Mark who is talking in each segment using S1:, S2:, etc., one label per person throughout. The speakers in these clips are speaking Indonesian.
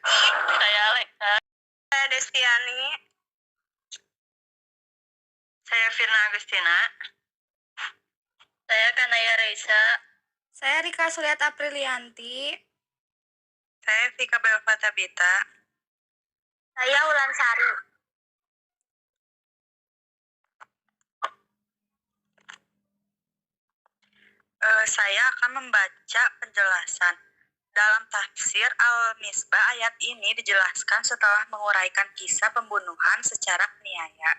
S1: Saya Alexa.
S2: Saya Destiani.
S1: Saya Firna Agustina. Saya Kanaya Reisa.
S3: Saya Rika Suliat Aprilianti.
S2: Saya Vika Belva Tabita.
S3: Saya Ulan Sari.
S2: Saya akan membaca penjelasan. Dalam tafsir Al-Misbah, ayat ini dijelaskan setelah menguraikan kisah pembunuhan secara aniaya.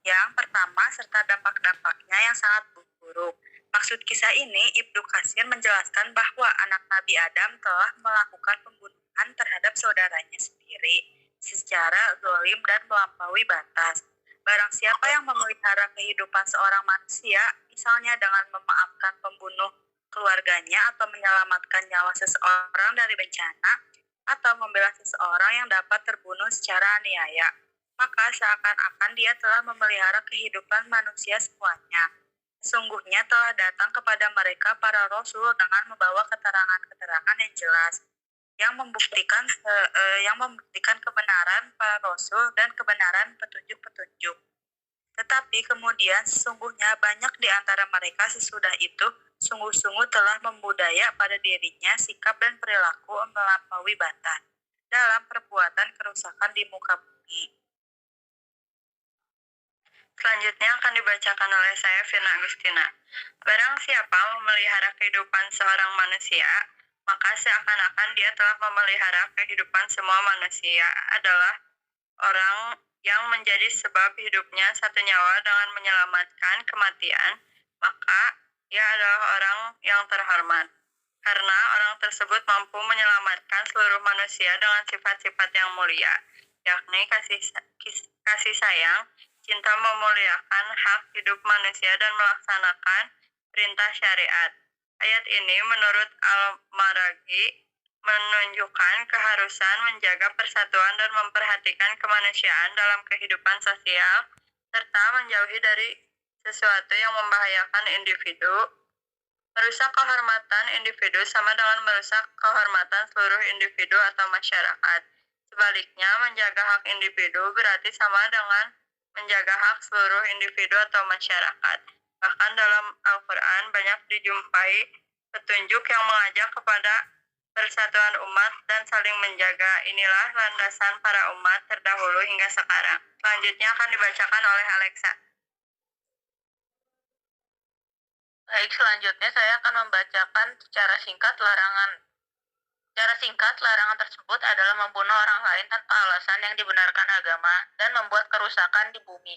S2: Yang pertama, serta dampak-dampaknya yang sangat buruk. Maksud kisah ini, Ibnu Katsir menjelaskan bahwa anak Nabi Adam telah melakukan pembunuhan terhadap saudaranya sendiri secara zalim dan melampaui batas. Barang siapa yang memelihara kehidupan seorang manusia, misalnya dengan memaafkan pembunuh keluarganya atau menyelamatkan nyawa seseorang dari bencana, atau membela seseorang yang dapat terbunuh secara aniaya, maka seakan-akan dia telah memelihara kehidupan manusia semuanya. Sesungguhnya telah datang kepada mereka para rasul dengan membawa keterangan-keterangan yang jelas, yang membuktikan kebenaran para rasul dan kebenaran petunjuk-petunjuk. Tetapi kemudian sesungguhnya banyak di antara mereka sesudah itu sungguh-sungguh telah membudaya pada dirinya sikap dan perilaku melampaui batas dalam perbuatan kerusakan di muka bumi.
S1: Selanjutnya akan dibacakan oleh saya Firna Agustina. Barang siapa memelihara kehidupan seorang manusia, maka seakan-akan dia telah memelihara kehidupan semua manusia adalah orang yang menjadi sebab hidupnya satu nyawa dengan menyelamatkan kematian, maka ia adalah orang yang terhormat. Karena orang tersebut mampu menyelamatkan seluruh manusia dengan sifat-sifat yang mulia, yakni kasih sayang, cinta, memuliakan hak hidup manusia dan melaksanakan perintah syariat. Ayat ini menurut Al-Maraghi menunjukkan keharusan menjaga persatuan dan memperhatikan kemanusiaan dalam kehidupan sosial, serta menjauhi dari sesuatu yang membahayakan individu. Merusak kehormatan individu sama dengan merusak kehormatan seluruh individu atau masyarakat. Sebaliknya, menjaga hak individu berarti sama dengan menjaga hak seluruh individu atau masyarakat. Bahkan dalam Al-Quran banyak dijumpai petunjuk yang mengajak kepada persatuan umat dan saling menjaga. Inilah landasan para umat terdahulu hingga sekarang. Selanjutnya akan dibacakan oleh Alexa.
S3: Baik, selanjutnya saya akan membacakan secara singkat larangan. Secara singkat, larangan tersebut adalah membunuh orang lain tanpa alasan yang dibenarkan agama dan membuat kerusakan di bumi.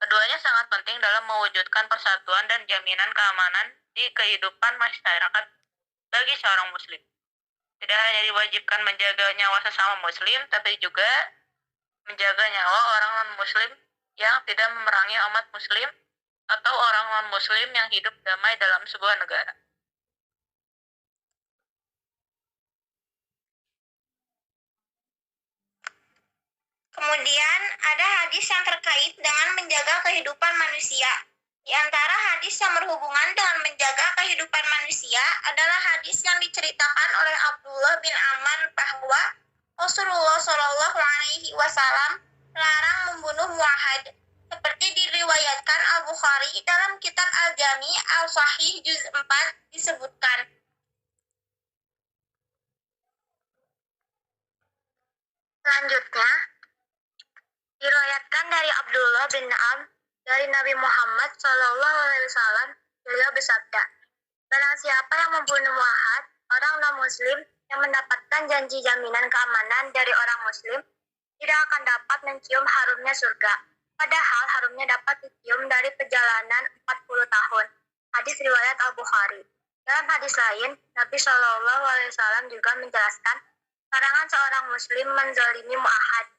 S3: Keduanya sangat penting dalam mewujudkan persatuan dan jaminan keamanan di kehidupan masyarakat bagi seorang muslim. Tidak hanya diwajibkan menjaga nyawa sesama muslim, tapi juga menjaga nyawa orang non-muslim yang tidak memerangi umat muslim atau orang non-muslim yang hidup damai dalam sebuah negara.
S4: Kemudian ada hadis yang terkait dengan menjaga kehidupan manusia. Di antara hadis yang berhubungan dengan menjaga kehidupan manusia adalah hadis yang diceritakan oleh Abdullah bin Amr bahwa Rasulullah Shallallahu Alaihi Wasallam melarang membunuh muahad, seperti diriwayatkan Al-Bukhari dalam kitab Al-Jami Al-Sahih juz 4 disebutkan. Selanjutnya, diriwayatkan dari Abdullah bin Amr dari Nabi Muhammad SAW, beliau bersabda, barang siapa yang membunuh muahad, orang non-muslim yang mendapatkan janji jaminan keamanan dari orang muslim, tidak akan dapat mencium harumnya surga, padahal harumnya dapat dicium dari perjalanan 40 tahun. Hadis riwayat Al-Bukhari. Dalam hadis lain, Nabi SAW juga menjelaskan larangan seorang muslim menzalimi muahad,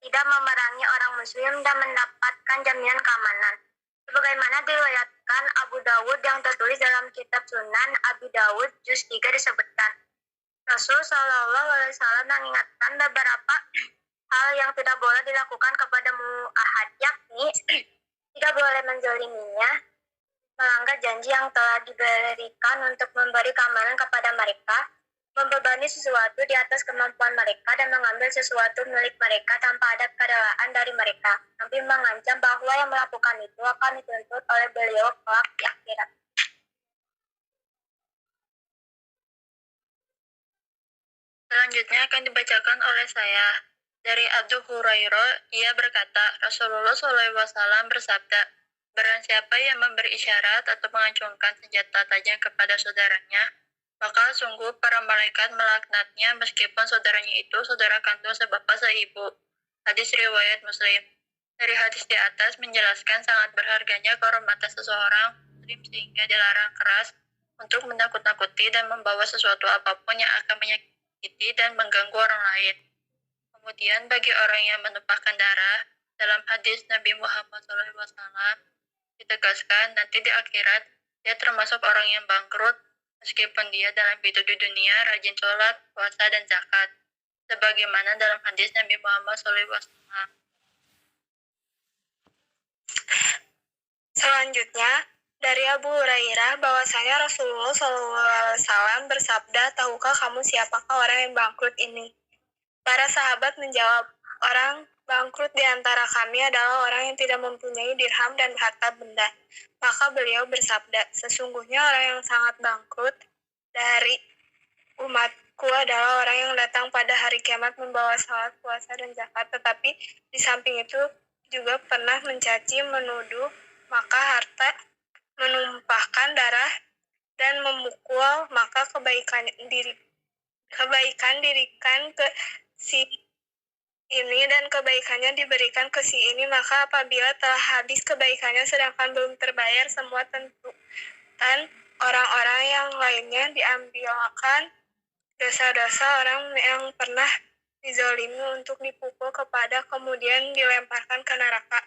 S4: tidak memerangi orang muslim dan mendapatkan jaminan keamanan. Sebagaimana diriwayatkan Abu Dawud yang tertulis dalam kitab Sunan Abi Dawud juz 3 disebutkan, Rasul Shallallahu Alaihi Wasallam mengingatkan beberapa hal yang tidak boleh dilakukan kepada muahad, yakni tidak boleh menzaliminya, melanggar janji yang telah diberikan untuk memberi keamanan kepada mereka, membebani sesuatu di atas kemampuan mereka dan mengambil sesuatu milik mereka tanpa ada kerelaan dari mereka, sampai mengancam bahwa yang melakukan itu akan dituntut oleh beliau kelak di akhirat.
S1: Selanjutnya akan dibacakan oleh saya. Dari Abu Hurairah, ia berkata, Rasulullah SAW bersabda, barang siapa yang memberi isyarat atau mengacungkan senjata tajam kepada saudaranya, maka sungguh para malaikat melaknatnya meskipun saudaranya itu saudara kandung sebapak seibu. Hadis riwayat Muslim. Dari hadis di atas menjelaskan sangat berharganya kehormatan seseorang muslim sehingga dilarang keras untuk menakut-nakuti dan membawa sesuatu apapun yang akan menyakiti dan mengganggu orang lain. Kemudian bagi orang yang menumpahkan darah, dalam hadis Nabi Muhammad SAW ditegaskan nanti di akhirat dia termasuk orang yang bangkrut meskipun dia dalam hidup di dunia rajin sholat, puasa, dan zakat. Sebagaimana dalam hadis Nabi Muhammad SAW.
S2: Selanjutnya, dari Abu Hurairah bahwasanya Rasulullah SAW bersabda, tahukah kamu siapakah orang yang bangkrut ini? Para sahabat menjawab, orang bangkrut di antara kami adalah orang yang tidak mempunyai dirham dan harta benda. Maka beliau bersabda, sesungguhnya orang yang sangat bangkrut dari umatku adalah orang yang datang pada hari kiamat membawa salat, puasa, dan zakat, tetapi di samping itu juga pernah mencaci, menuduh, maka harta, menumpahkan darah, dan memukul, maka kebaikan dirikan ke si ini dan kebaikannya diberikan ke si ini, maka apabila telah habis kebaikannya sedangkan belum terbayar semua tuntutan orang-orang yang lainnya, diambilkan dosa-dosa orang yang pernah dizolimi untuk dipukul kepada kemudian dilemparkan ke neraka.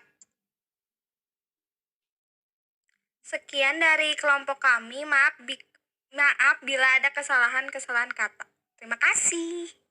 S2: Sekian dari kelompok kami, maaf bila ada kesalahan kata. Terima kasih.